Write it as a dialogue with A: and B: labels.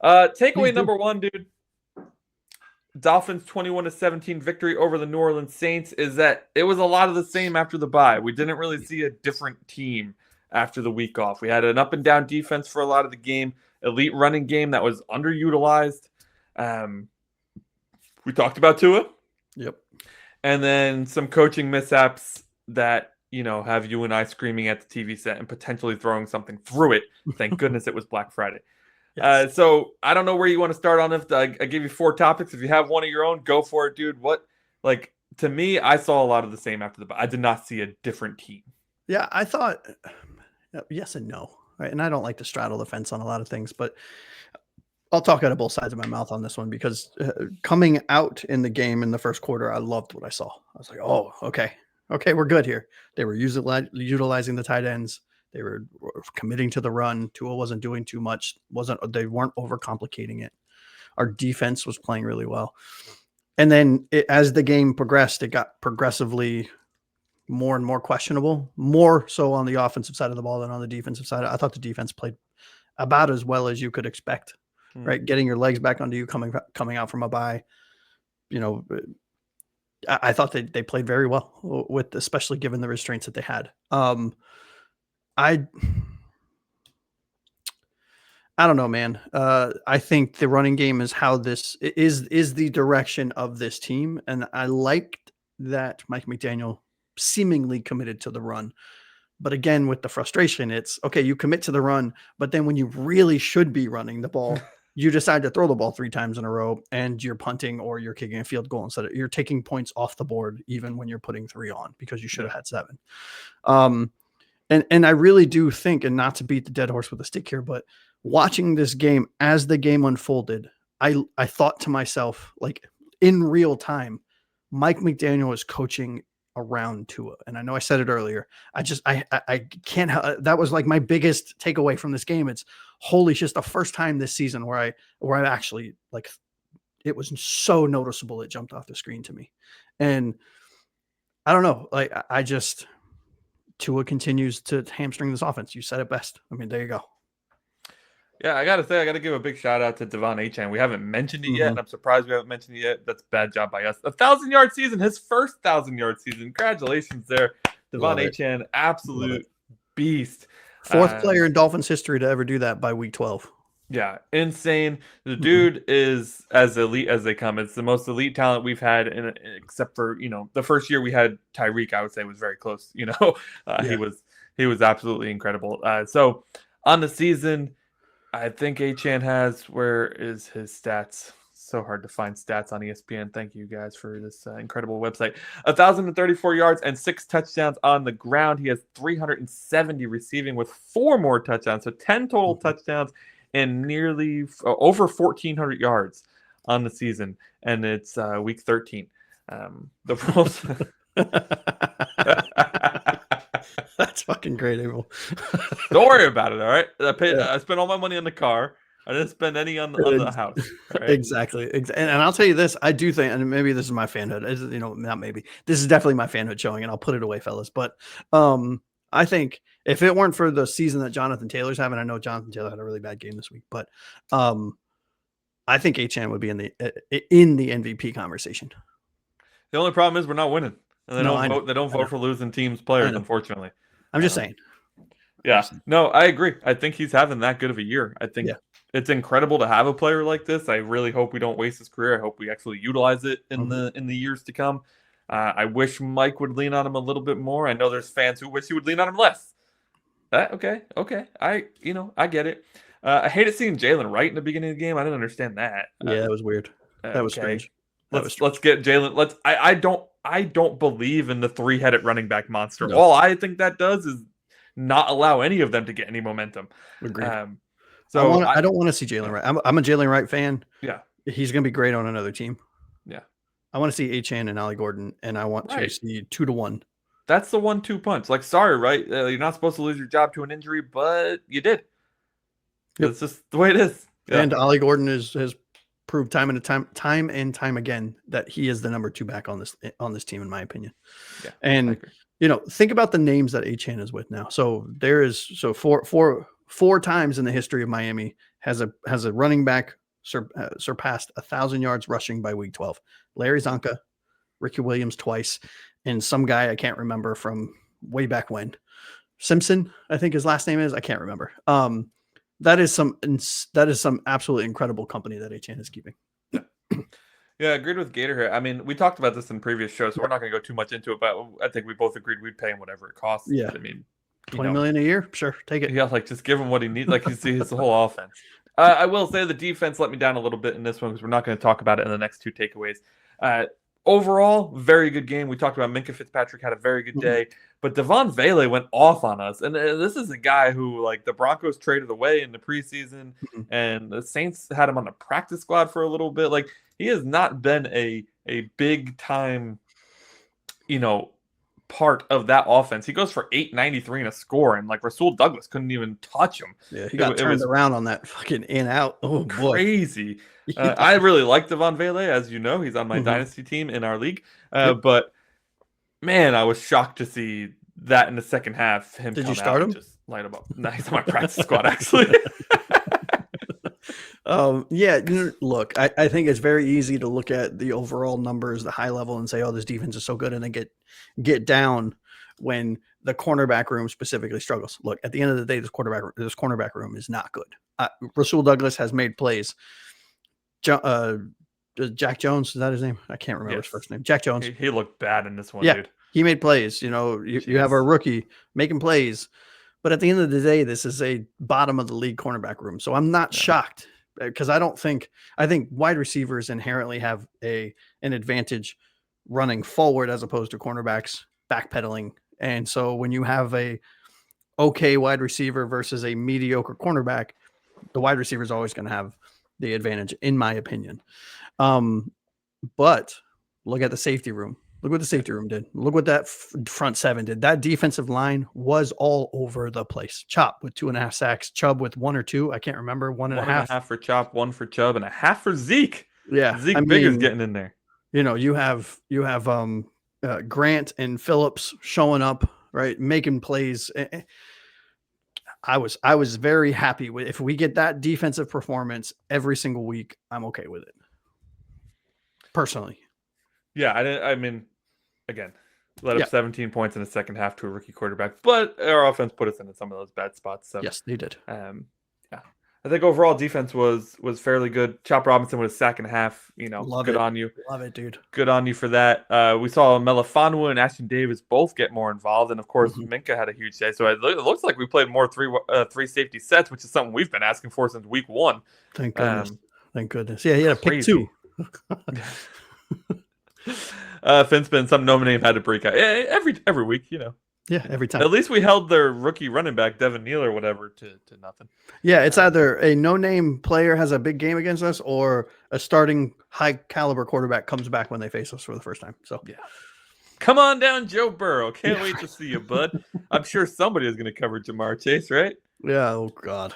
A: Takeaway number one, dude. Dolphins 21-17 victory over the New Orleans Saints is that it was a lot of the same after the bye. We didn't really see a different team after the week off. We had an up and down defense for a lot of the game, elite running game that was underutilized. We talked about Tua.
B: Yep.
A: And then some coaching mishaps that, have you and I screaming at the TV set and potentially throwing something through it. Thank goodness it was Black Friday. Yes. So I don't know where you want to start on it. I gave you 4 topics. If you have one of your own, go for it, dude. To me, I saw a lot of the same after the bye. I did not see a different team.
B: Yeah, I thought yes and no. Right. And I don't like to straddle the fence on a lot of things, but I'll talk out of both sides of my mouth on this one because coming out in the game in the first quarter, I loved what I saw. I was like, oh, okay, we're good here. They were utilizing the tight ends. They were committing to the run. Tua wasn't doing too much. They weren't overcomplicating it. Our defense was playing really well. And then as the game progressed, it got progressively more and more questionable, more so on the offensive side of the ball than on the defensive side. I thought the defense played about as well as you could expect, right? Getting your legs back under you, coming out from a bye. I thought they played very well especially given the restraints that they had. I don't know, man. I think the running game is how this is the direction of this team. And I liked that Mike McDaniel seemingly committed to the run. But again, with the frustration, it's okay, you commit to the run, but then when you really should be running the ball, you decide to throw the ball 3 times in a row and you're punting or you're kicking a field goal instead of you're taking points off the board, even when you're putting 3 on because you should have had 7. And I really do think, and not to beat the dead horse with a stick here, but watching this game as the game unfolded, I thought to myself, like in real time, Mike McDaniel is coaching around Tua. And I know I said it earlier. I can't, that was like my biggest takeaway from this game. It's holy shit, the first time this season where I actually like, it was so noticeable. It jumped off the screen to me. And I don't know, like Tua continues to hamstring this offense. You said it best. I mean, there you go.
A: Yeah, I got to give a big shout out to Devon Achane. We haven't mentioned it yet, and I'm surprised we haven't mentioned it yet. That's a bad job by us. 1,000-yard season, his first 1,000-yard season. Congratulations there. Devon Achane, absolute beast.
B: 4th player in Dolphins history to ever do that by week 12.
A: Yeah, insane. The dude is as elite as they come. It's the most elite talent we've had, except for the first year we had Tyreek. I would say was very close. He was absolutely incredible. So on the season, I think Achane has. Where is his stats? So hard to find stats on ESPN. Thank you guys for this incredible website. 1,034 yards and 6 touchdowns on the ground. He has 370 receiving with 4 more touchdowns, so 10 total touchdowns. And nearly over 1,400 yards on the season, and it's week 13. The rules.
B: That's fucking great, Abel.
A: Don't worry about it. All right, I spent all my money on the car. I didn't spend any on the house. Right?
B: Exactly. And I'll tell you this: I do think, and maybe this is my fanhood. Not maybe. This is definitely my fanhood showing, and I'll put it away, fellas. But I think if it weren't for the season that Jonathan Taylor's having, I know Jonathan Taylor had a really bad game this week, but I think Achane would be in the MVP conversation.
A: The only problem is we're not winning, and they don't vote for losing teams players, unfortunately.
B: I'm just saying.
A: Yeah, no, I agree. I think he's having that good of a year. I think it's incredible to have a player like this. I really hope we don't waste his career. I hope we actually utilize it in the years to come. I wish Mike would lean on him a little bit more. I know there's fans who wish he would lean on him less. Okay. I get it. I hated seeing Jalen Wright in the beginning of the game. I didn't understand that.
B: Yeah, that was weird. That was strange.
A: Let's get Jalen. I don't believe in the 3-headed running back monster.
B: No.
A: All I think that does is not allow any of them to get any momentum.
B: Agreed. So I don't want to see Jalen Wright. I'm a Jalen Wright fan.
A: Yeah,
B: he's going to be great on another team.
A: Yeah,
B: I want to see Achane and Ollie Gordon, and I want to see 2-1.
A: That's the 1-2 punch. Like, sorry, right? You're not supposed to lose your job to an injury, but you did. Yep. It's just the way it is.
B: Yeah. And Ollie Gordon has proved time and time again that he is the number 2 back on this team, in my opinion. Yeah, and think about the names that Achane is with now. So there is four times in the history of Miami has a running back surpassed 1,000 yards rushing by week 12. Larry Zonka, Ricky Williams twice, and some guy I can't remember from way back when. Simpson, I think his last name is. I can't remember. That is some absolutely incredible company that HN is keeping.
A: Yeah, agreed with Gator here. I mean, we talked about this in previous shows, so we're not going to go too much into it, but I think we both agreed we'd pay him whatever it costs.
B: Yeah.
A: I mean,
B: $20 million a year? Sure, take it.
A: Yeah, like just give him what he needs. Like you see his whole offense. I will say the defense let me down a little bit in this one because we're not going to talk about it in the next two takeaways. Overall, very good game. We talked about Minkah Fitzpatrick had a very good day, but Devon Vele went off on us. And this is a guy who, like, the Broncos traded away in the preseason, and the Saints had him on the practice squad for a little bit. Like, he has not been a big time, part of that offense. He goes for 893 and a score, and like Rasul Douglas couldn't even touch him.
B: Yeah, he got turned around on that fucking in out. Oh boy,
A: crazy. I really like Devon Vele, as you know. He's on my dynasty team in our league. But man, I was shocked to see that in the second half.
B: Did you start him?
A: Just light him up. No, he's on my practice squad actually.
B: Yeah, look, I think it's very easy to look at the overall numbers, the high level, and say, "Oh, this defense is so good," and then get down when the cornerback room specifically struggles. Look, at the end of the day, this cornerback room is not good. Rasul Douglas has made plays. Jack Jones, is that his name? I can't remember his first name. Jack Jones.
A: He looked bad in this one,
B: yeah,
A: dude.
B: He made plays. You have a rookie making plays, but at the end of the day, this is a bottom of the league cornerback room. So I'm not shocked. Because I think wide receivers inherently have an advantage running forward as opposed to cornerbacks backpedaling. And so when you have a okay wide receiver versus a mediocre cornerback, the wide receiver is always going to have the advantage, in my opinion. But look at the safety room. Look what the safety room did. Look what that front seven did. That defensive line was all over the place. Chop with 2.5 sacks. Chubb with 1 or 2. I can't remember. 1.5.
A: 1.5 for Chop, 1 for Chubb, and a half for Zeke.
B: Yeah,
A: Zeke Bigger's getting in there.
B: You have Grant and Phillips showing up, right, making plays. I was very happy with if we get that defensive performance every single week. I'm okay with it, personally.
A: Yeah, I mean, again, let up 17 points in the second half to a rookie quarterback, but our offense put us into some of those bad spots. So
B: yes, they did.
A: Yeah, I think overall defense was fairly good. Chop Robinson with a sack and a half. Good on you.
B: Love it, dude.
A: Good on you for that. We saw Melifonwu and Ashton Davis both get more involved, and of course Minkah had a huge day. So it looks like we played more three safety sets, which is something we've been asking for since week 1.
B: Thank goodness. Thank goodness. Yeah, he had a pick 2.
A: Finspin, some no name had to break out every week,
B: Yeah, every time.
A: At least we held their rookie running back Devin Neal or whatever to nothing.
B: Yeah, it's either a no-name player has a big game against us, or a starting high-caliber quarterback comes back when they face us for the first time. So
A: yeah, come on down, Joe Burrow. Can't wait to see you, bud. I'm sure somebody is going to cover Jamar Chase, right?
B: Yeah. Oh God.